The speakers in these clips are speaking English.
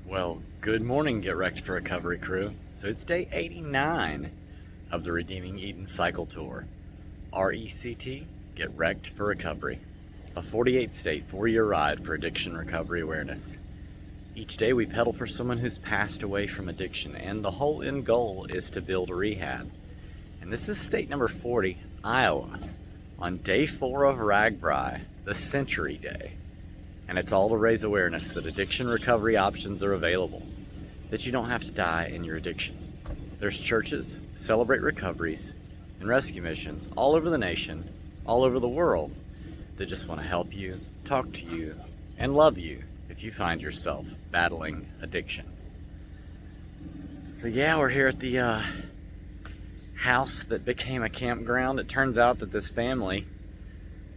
Well, good morning, Get Wrecked for Recovery crew. So it's day 89 of the Redeeming Eden Cycle Tour. RECT, Get Wrecked for Recovery. A 48-state, 4-year ride for addiction recovery awareness. Each day we pedal for someone who's passed away from addiction, and the whole end goal is to build a rehab. And this is state number 40, Iowa, on day 4 of RAGBRAI, the Century Day. And it's all to raise awareness that addiction recovery options are available, that you don't have to die in your addiction. There's churches, celebrate recoveries, and rescue missions all over the nation, all over the world, that just want to help you, talk to you, and love you if you find yourself battling addiction. So yeah, we're here at the house that became a campground. It turns out that this family,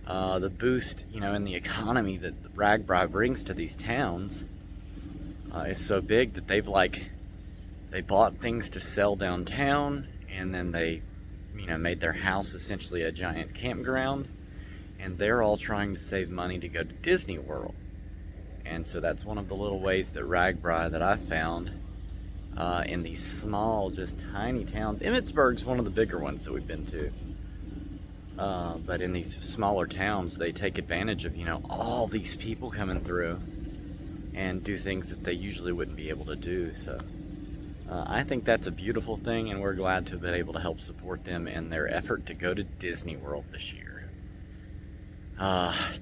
the boost, in the economy that the RAGBRAI brings to these towns is so big that they bought things to sell downtown, and then they, made their house essentially a giant campground, and they're all trying to save money to go to Disney World. And so that's one of the little ways that RAGBRAI that I found in these small, just tiny towns. Emmitsburg's one of the bigger ones that we've been to. But in these smaller towns, they take advantage of, all these people coming through and do things that they usually wouldn't be able to do. So I think that's a beautiful thing, and we're glad to have been able to help support them in their effort to go to Disney World this year.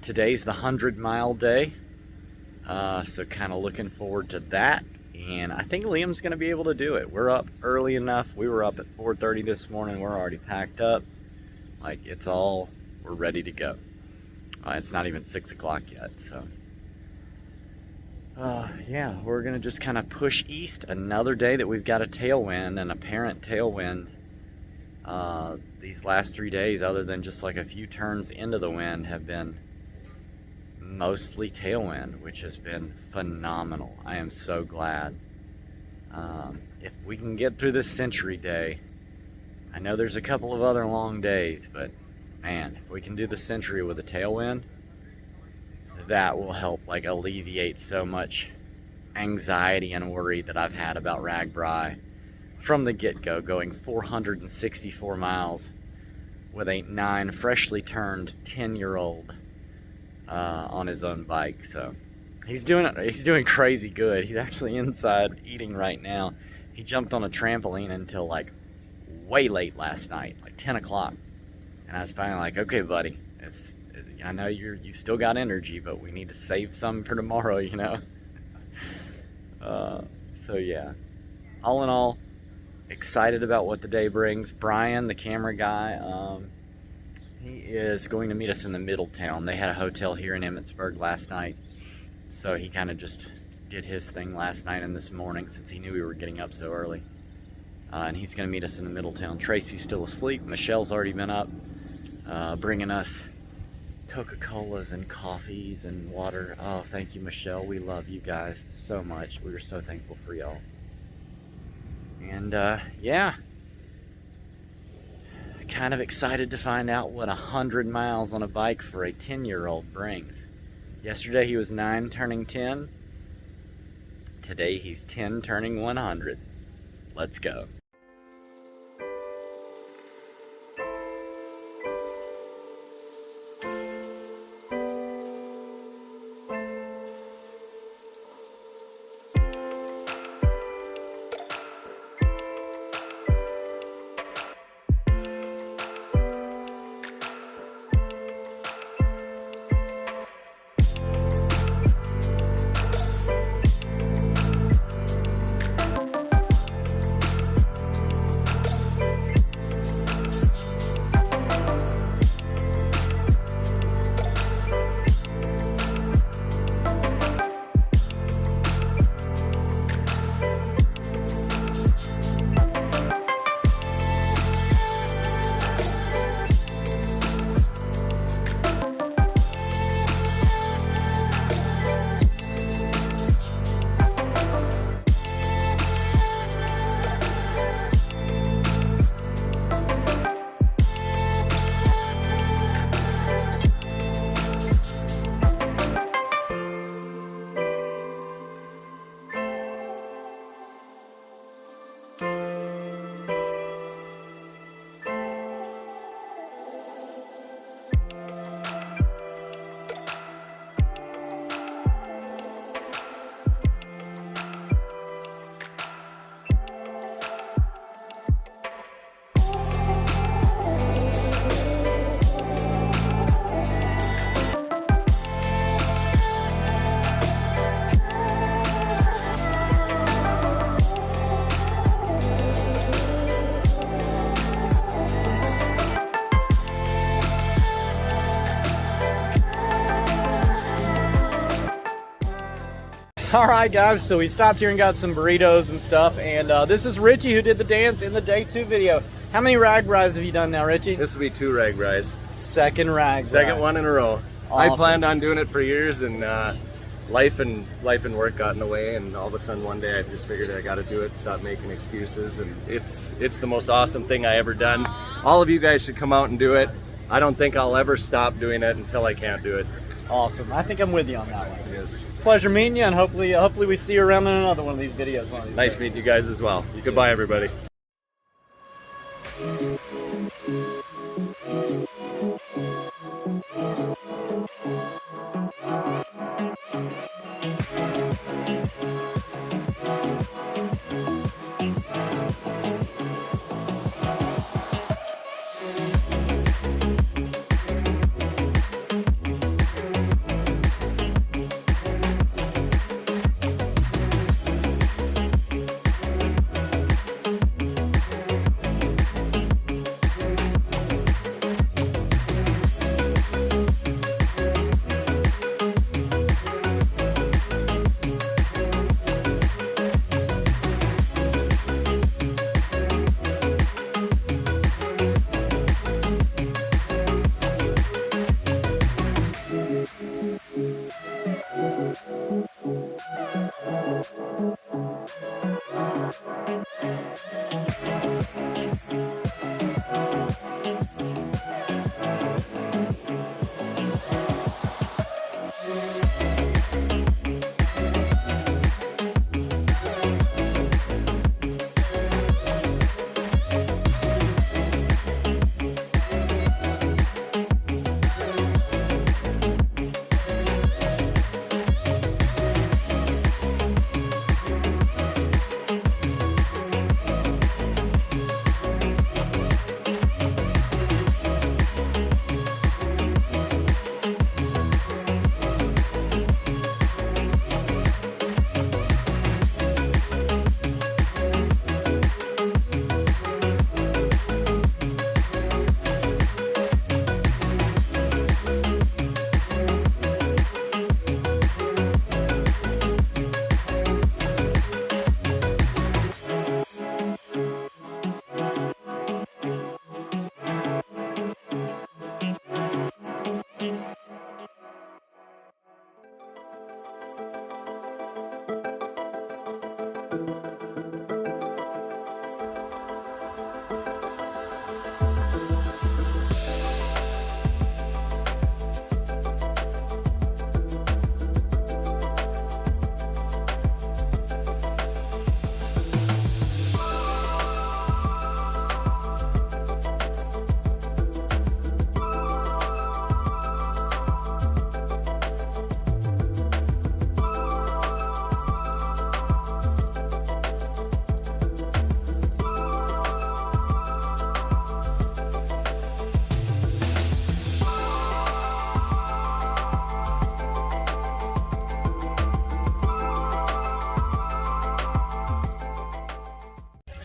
Today's the 100-mile day, so kind of looking forward to that. And I think Liam's going to be able to do it. We're up early enough. We were up at 4:30 this morning. We're already packed up. We're ready to go. It's not even 6 o'clock yet, so. Yeah, we're gonna just kind of push east. Another day that we've got a tailwind, an apparent tailwind. These last 3 days, other than just like a few turns into the wind, have been mostly tailwind, which has been phenomenal. I am so glad. If we can get through this Century Day, I know there's a couple of other long days, but man, if we can do the Century with a tailwind, that will help alleviate so much anxiety and worry that I've had about RAGBRAI from the get-go, going 464 miles with a freshly turned 10-year-old on his own bike. So he's doing crazy good. He's actually inside eating right now. He jumped on a trampoline until way late last night, 10 o'clock. And I was finally okay, buddy, I know you've still got energy, but we need to save some for tomorrow, So yeah, all in all, excited about what the day brings. Brian, the camera guy, he is going to meet us in the middle town. They had a hotel here in Emmitsburg last night, so he kind of just did his thing last night and this morning since he knew we were getting up so early. And he's going to meet us in the middle town. Tracy's still asleep. Michelle's already been up, bringing us Coca-Colas and coffees and water. Oh, thank you, Michelle. We love you guys so much. We are so thankful for y'all. And yeah, kind of excited to find out what 100 miles on a bike for a 10-year-old brings. Yesterday he was 9 turning 10. Today he's 10 turning 100. Let's go. All right, guys, so we stopped here and got some burritos and stuff, and this is Richie who did the dance in the day 2 video. How many RAGBRAIs have you done now, Richie? This will be 2 RAGBRAIs. Second RAGBRAI. Second one in a row. Awesome. I planned on doing it for years, and life and work got in the way, and all of a sudden one day I just figured I got to do it, stop making excuses, and it's the most awesome thing I ever done. All of you guys should come out and do it. I don't think I'll ever stop doing it until I can't do it. Awesome. I think I'm with you on that one. Yes. It's a pleasure meeting you, and hopefully we see you around in another one of these videos one of these Nice days. meeting you guys as well. Goodbye, everybody.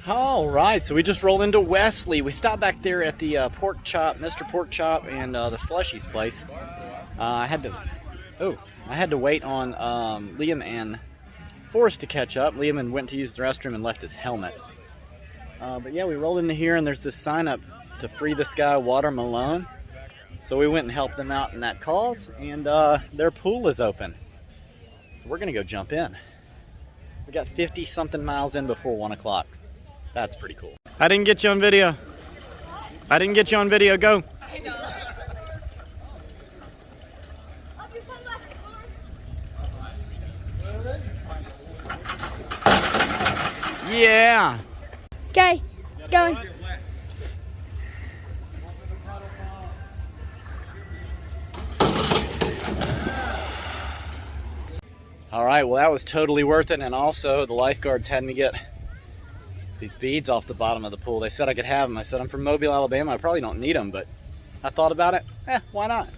All right, so we just rolled into Wesley. We stopped back there at the pork chop, Mr. Pork Chop, and the Slushies place. I had to wait on Liam and Forrest to catch up. Liam went to use the restroom and left his helmet. But yeah, we rolled into here, and there's this sign up to Free the Sky Watermelon. So we went and helped them out in that cause, and their pool is open. So we're gonna go jump in. We got 50-something miles in before 1 o'clock. That's pretty cool. I didn't get you on video. I didn't get you on video. Go. I know. Up your sunglasses, Forrest. Yeah. Okay, it's going. All right, well that was totally worth it, and also the lifeguards had me get these beads off the bottom of the pool. They said I could have them. I said I'm from Mobile, Alabama. I probably don't need them, but I thought about it. Why not?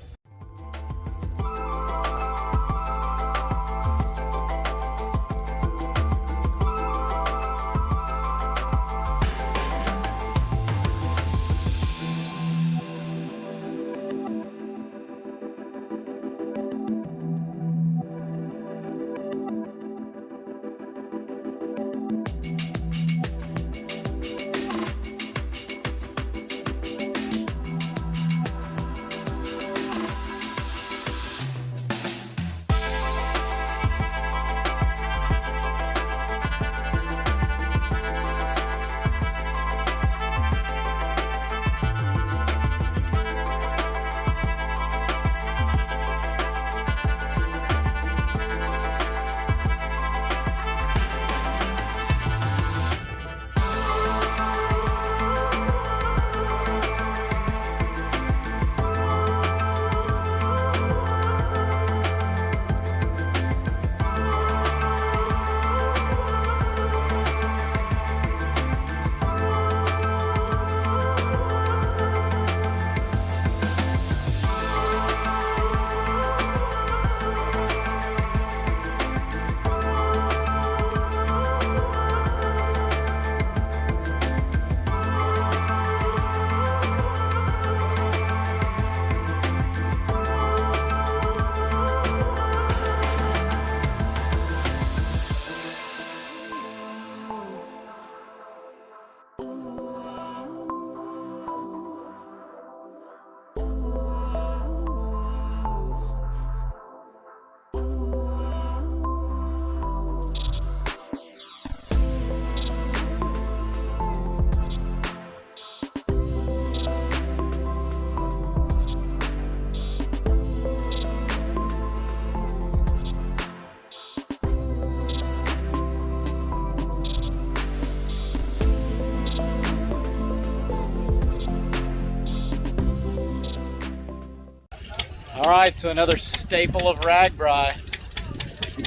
All right, so another staple of RAGBRAI,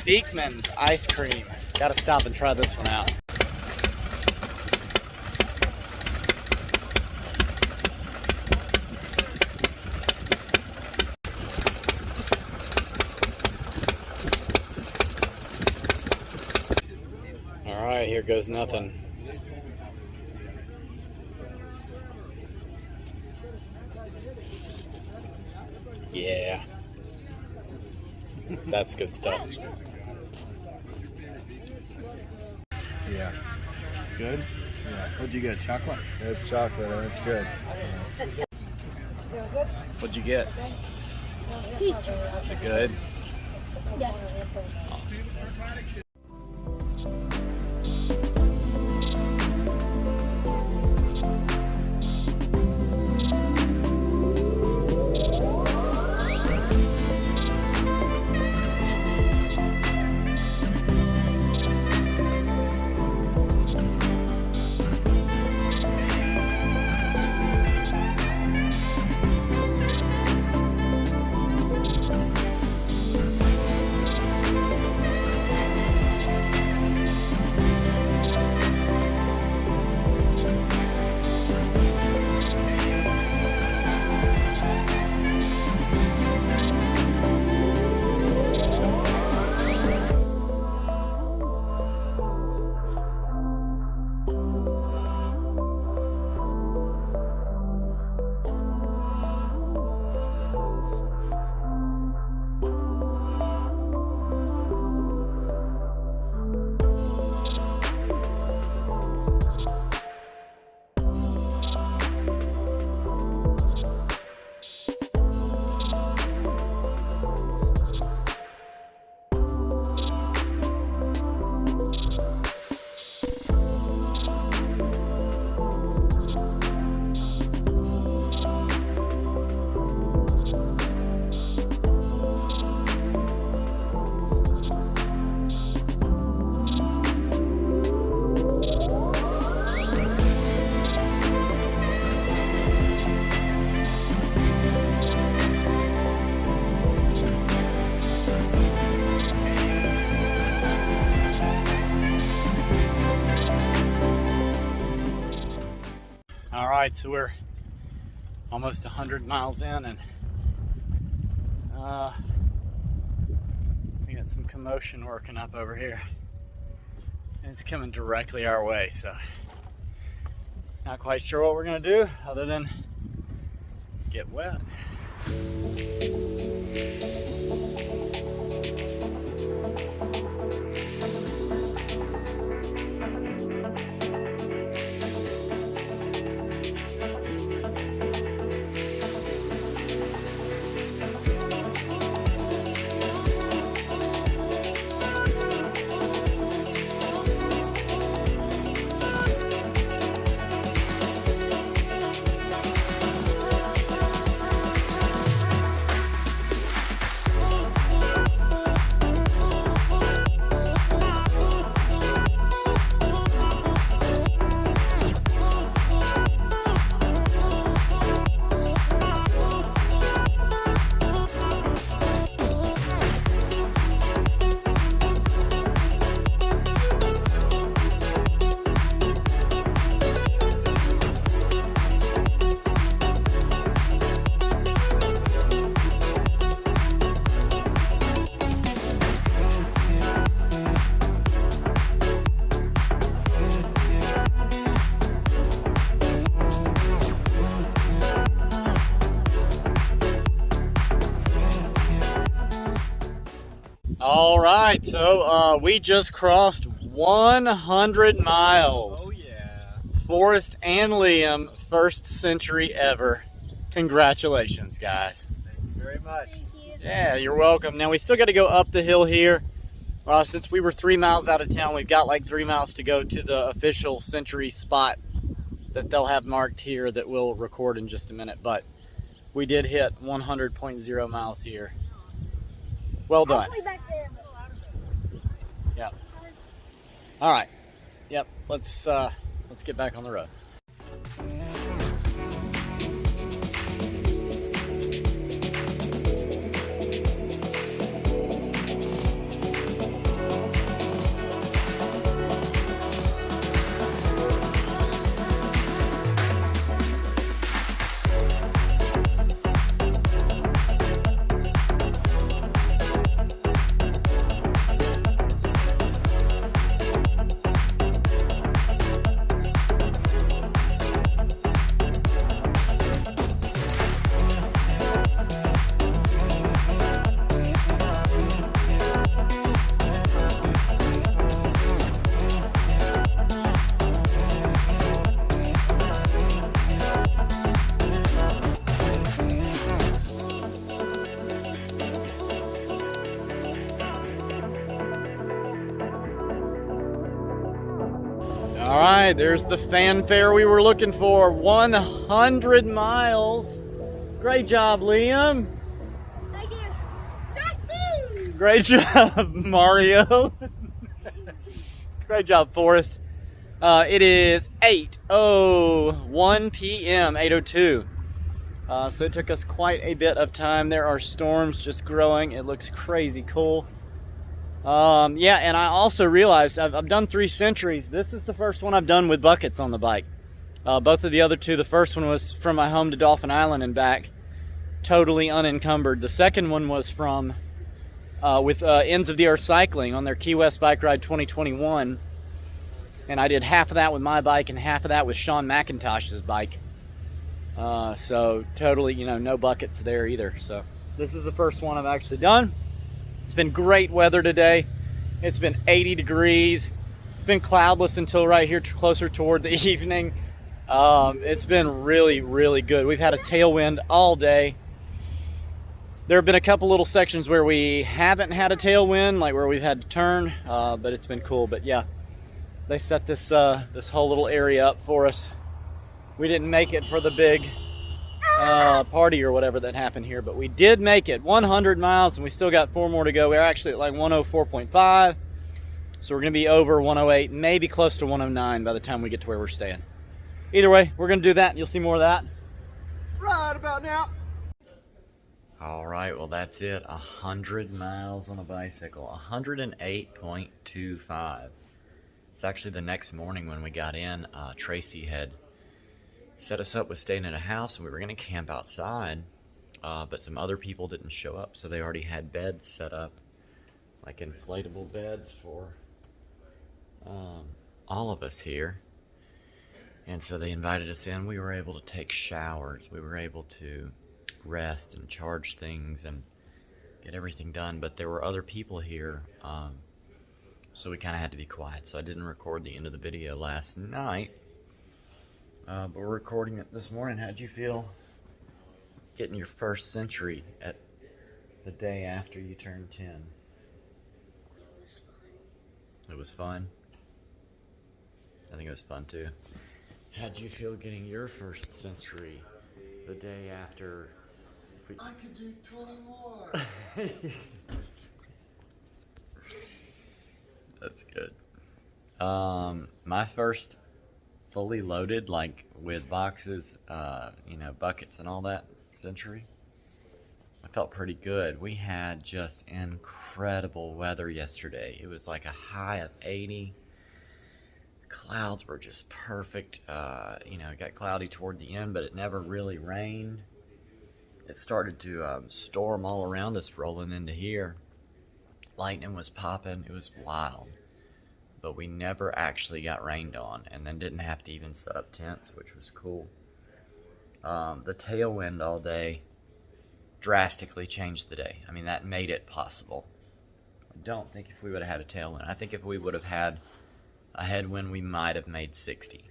Beekman's ice cream. Gotta stop and try this one out. All right, here goes nothing. Yeah, that's good stuff. Yeah. Good? Yeah. What'd you get, chocolate? It's chocolate and it's good. What'd you get? Peach. Is it good? Yes. All right, so we're almost 100 miles in, and we got some commotion working up over here. And it's coming directly our way, so not quite sure what we're gonna do other than get wet. All right, so we just crossed 100 miles. Oh yeah. Forrest and Liam, first century ever. Congratulations, guys. Thank you very much. Thank you. Yeah, you're welcome. Now we still got to go up the hill here. Since we were 3 miles out of town, we've got like 3 miles to go to the official century spot that they'll have marked here that we'll record in just a minute. But we did hit 100.0 miles here. Well done. I'll play back there. Yep. All right. Yep. Let's get back on the road. right, there's the fanfare we were looking for. 100 miles. Great job, Liam. Thank you. Great job, Mario. Great job, Forrest. It is 8:01 p.m., 8:02. So it took us quite a bit of time. There are storms just growing. It looks crazy cool. Yeah, and I also realized I've done 3 centuries. This is the first one I've done with buckets on the bike. Both of the other 2, the first one was from my home to Dolphin Island and back, totally unencumbered. The second one was from with Ends of the Earth Cycling on their Key West Bike Ride 2021. And I did half of that with my bike and half of that with Sean McIntosh's bike. So totally, no buckets there either. So this is the first one I've actually done. It's been great weather today. It's been 80 degrees. It's been cloudless until right here closer toward the evening. It's been really, really good. We've had a tailwind all day. There have been a couple little sections where we haven't had a tailwind, like where we've had to turn, but it's been cool. But yeah, they set this this whole little area up for us. We didn't make it for the big party or whatever that happened here, but we did make it 100 miles, and we still got 4 more to go. We're actually at like 104.5, so we're going to be over 108, maybe close to 109 by the time we get to where we're staying. Either way, we're going to do that, and you'll see more of that right about now. All right, well, that's it. 100 miles on a bicycle, 108.25. It's actually the next morning when we got in. Tracy had set us up with staying at a house, and we were going to camp outside, but some other people didn't show up, so they already had beds set up, like inflatable beds for all of us here. And so they invited us in. We were able to take showers. We were able to rest and charge things and get everything done, but there were other people here, so we kind of had to be quiet. So I didn't record the end of the video last night, but we're recording it this morning. How'd you feel getting your first century at the day after you turned 10? It was fun. It was fun? I think it was fun too. How'd you feel getting your first century the day after? I could do 20 more. That's good. My first fully loaded, like with boxes, buckets and all that century, I felt pretty good. We had just incredible weather yesterday. It was like a high of 80. Clouds were just perfect. It got cloudy toward the end, but it never really rained. It started to storm all around us rolling into here. Lightning was popping. It was wild. But we never actually got rained on, and then didn't have to even set up tents, which was cool. The tailwind all day drastically changed the day. I mean, that made it possible. I don't think if we would have had a tailwind. I think if we would have had a headwind, we might have made 60.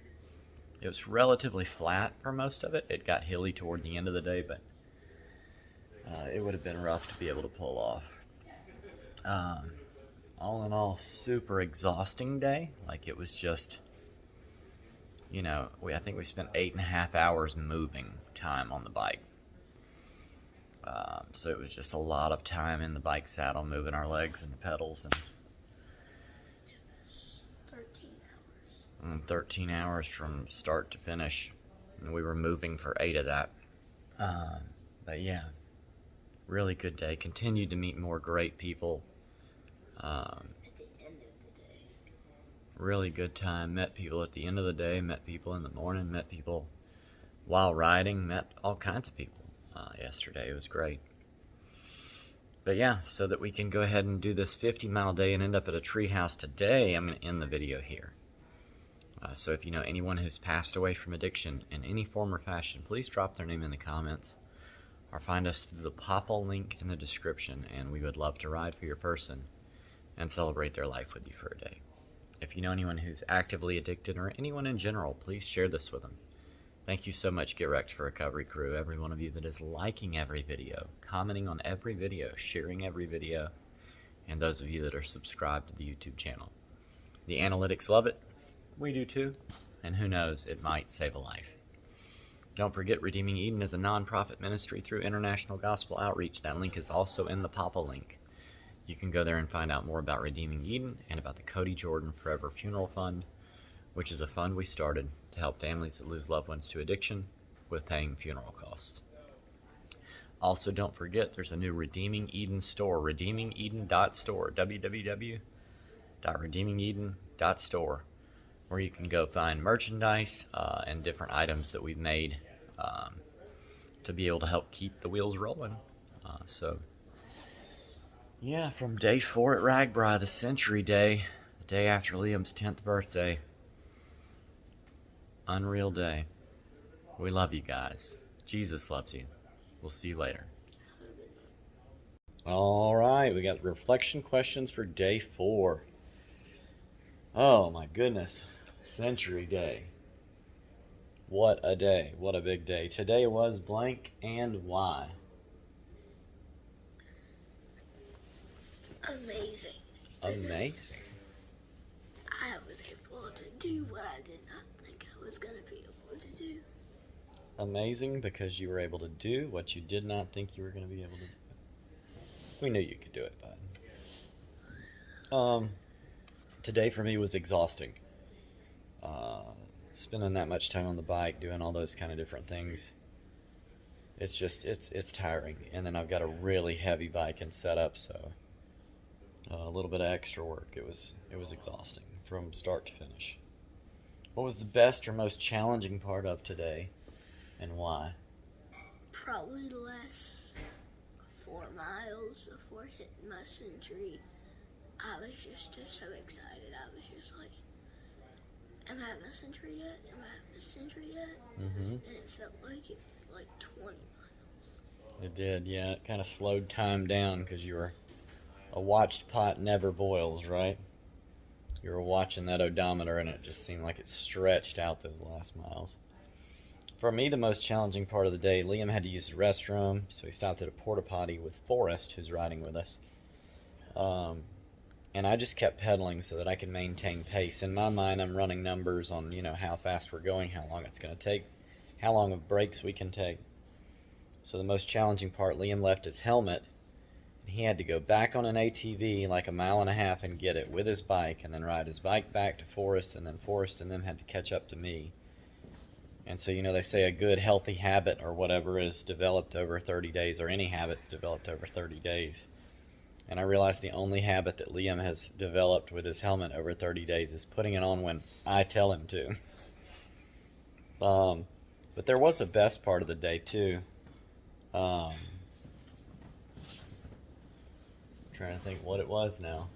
It was relatively flat for most of it. It got hilly toward the end of the day, but it would have been rough to be able to pull off. All in all, super exhausting day. Like, it was just, I think we spent 8.5 hours moving time on the bike. So it was just a lot of time in the bike saddle, moving our legs and the pedals, and 13 hours from start to finish, and we were moving for 8 of that. But yeah, really good day. Continued to meet more great people. At the end of the day. Really good time. Met people at the end of the day, met people in the morning, met people while riding, met all kinds of people yesterday. It was great. But yeah, so that we can go ahead and do this 50-mile day and end up at a tree house today, I'm going to end the video here. So if you know anyone who's passed away from addiction in any form or fashion, please drop their name in the comments or find us through the Papa link in the description, and we would love to ride for your person and celebrate their life with you for a day. If you know anyone who's actively addicted or anyone in general, please share this with them. Thank you so much, Get Wrecked for Recovery crew, every one of you that is liking every video, commenting on every video, sharing every video, and those of you that are subscribed to the YouTube channel. The analytics love it. We do too. and who knows, it might save a life. Don't forget, Redeeming Eden is a non-profit ministry through International Gospel Outreach. That link is also in the Papa link. You can go there and find out more about Redeeming Eden and about the Cody Jordan Forever Funeral Fund, which is a fund we started to help families that lose loved ones to addiction with paying funeral costs. Also, don't forget, there's a new Redeeming Eden store, redeemingeden.store, www.redeemingeden.store, where you can go find merchandise and different items that we've made to be able to help keep the wheels rolling. Yeah, from day 4 at RAGBRAI, the Century Day, the day after Liam's 10th birthday. Unreal day. We love you guys. Jesus loves you. We'll see you later. All right, we got reflection questions for day 4. Oh my goodness. Century Day. What a day. What a big day. Today was blank and why? Amazing. Amazing. I was able to do what I did not think I was going to be able to do. Amazing because you were able to do what you did not think you were going to be able to do. We knew you could do it, bud. Today for me was exhausting. Spending that much time on the bike, doing all those kind of different things. It's just, it's tiring. And then I've got a really heavy bike and setup, so a little bit of extra work. It was exhausting from start to finish. What was the best or most challenging part of today, and why? Probably the last 4 miles before hitting my century. I was just so excited. I was just like, am I at my century yet? Am I at my century yet? Mm-hmm. And it felt like it was like 20 miles. It did, yeah. It kind of slowed time down because you were a watched pot never boils, right? You were watching that odometer and it just seemed like it stretched out those last miles. For me, the most challenging part of the day, Liam had to use the restroom, so he stopped at a porta potty with Forrest, who's riding with us. And I just kept pedaling so that I could maintain pace. In my mind, I'm running numbers on, how fast we're going, how long it's going to take, how long of breaks we can take. So the most challenging part, Liam left his helmet. He had to go back on an ATV like 1.5 miles and get it with his bike, and then ride his bike back to Forrest, and then Forrest and them had to catch up to me. And so, they say a good healthy habit or whatever is developed over 30 days, or any habit's developed over 30 days. And I realized the only habit that Liam has developed with his helmet over 30 days is putting it on when I tell him to. But there was a best part of the day too. Trying to think what it was now.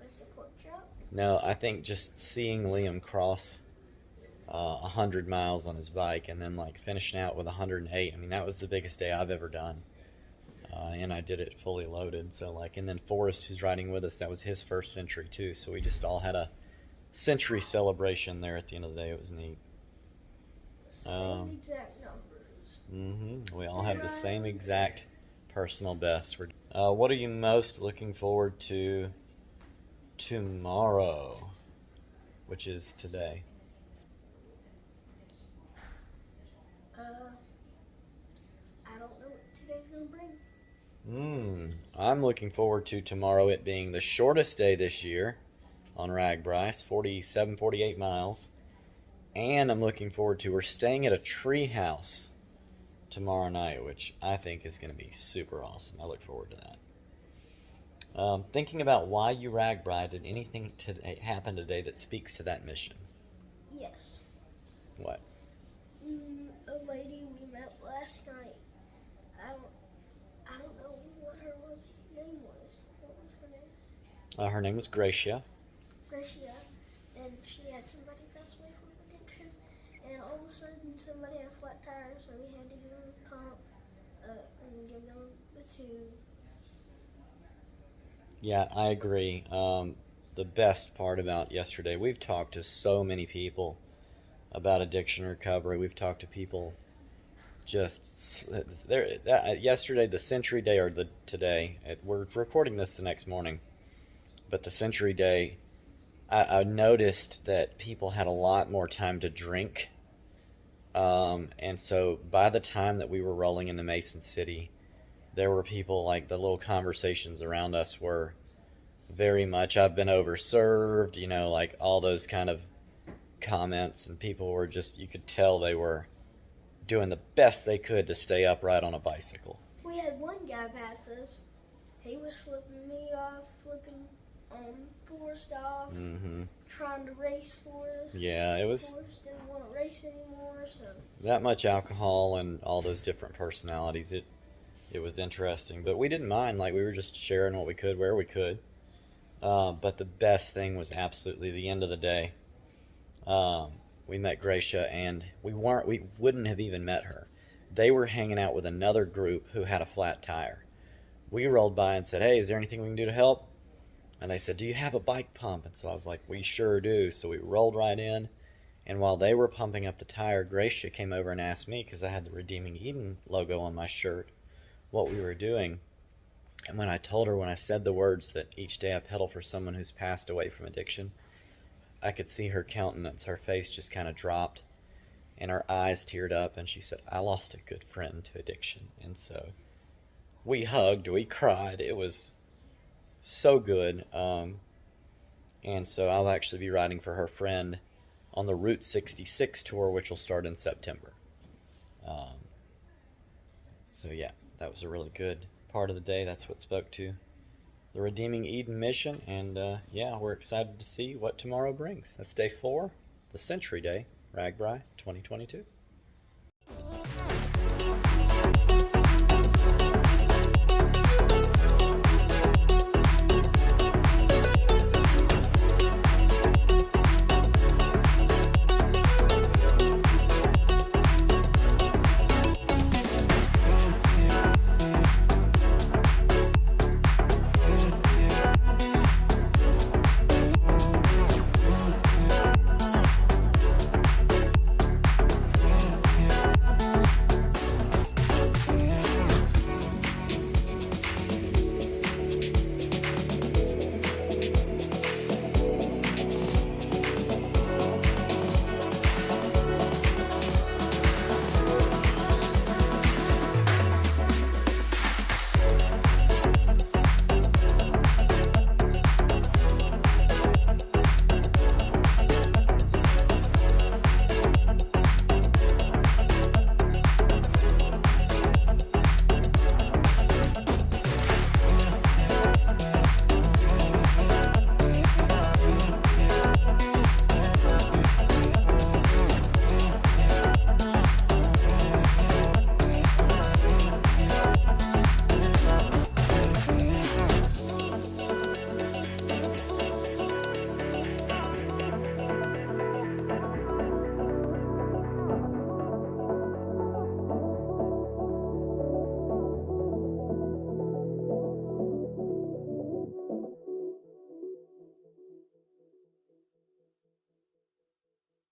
Mr. Pork Chop? No, I think just seeing Liam cross 100 miles on his bike and then finishing out with 108. I mean, that was the biggest day I've ever done. And I did it fully loaded. So and then Forrest, who's riding with us, that was his first century too. So we just all had a century celebration there at the end of the day. It was neat. Same exact numbers. Mm-hmm. We all have the same exact personal best. What are you most looking forward to tomorrow, which is today? I don't know what today's gonna bring. I'm looking forward to tomorrow, it being the shortest day this year on RAGBRAI, 48 miles. And I'm looking forward to, we're staying at a tree house tomorrow night, which I think is going to be super awesome. I look forward to that. Thinking about why you RAGBRAI, did anything happen today that speaks to that mission? Yes. What? A lady we met last night. I don't know what her name was. What was her name? Her name was Gracia. Gracia. And she had somebody pass away from addiction. And all of a sudden somebody had a flat tire, so we had to give them a pump and give them the tube. Yeah, I agree. The best part about yesterday, we've talked to so many people about addiction recovery. We've talked to people yesterday, the Century Day, or today, we're recording this the next morning, but the Century Day, I noticed that people had a lot more time to drink. And so by the time that we were rolling into Mason City, there were people, like, the little conversations around us were very much, I've been overserved, you know, like all those kind of comments, and people were just, you could tell they were doing the best they could to stay upright on a bicycle. We had one guy pass us. He was flipping me off, flipping Forrest off, trying to race for us. Yeah, it was. Forrest didn't want to race anymore, so. That much alcohol and all those different personalities, it was interesting. But we didn't mind, like, we were just sharing what we could, where we could. But the best thing was absolutely the end of the day. We met Gracia, and we wouldn't have even met her. They were hanging out with another group who had a flat tire. We rolled by and said, hey, is there anything we can do to help? And they said, do you have a bike pump? And so I was like, we sure do. So we rolled right in, and while they were pumping up the tire, Gracia came over and asked me, because I had the Redeeming Eden logo on my shirt, what we were doing. And when I told her, when I said the words that each day I pedal for someone who's passed away from addiction, I could see her countenance, her face just kind of dropped, and her eyes teared up, and she said, I lost a good friend to addiction. And so we hugged, we cried. It was so good. And so I'll actually be riding for her friend on the Route 66 tour, which will start in September. So yeah, that was a really good part of the day. That's what spoke to the Redeeming Eden mission. And yeah, we're excited to see what tomorrow brings. That's day 4, the Century Day, RAGBRAI 2022.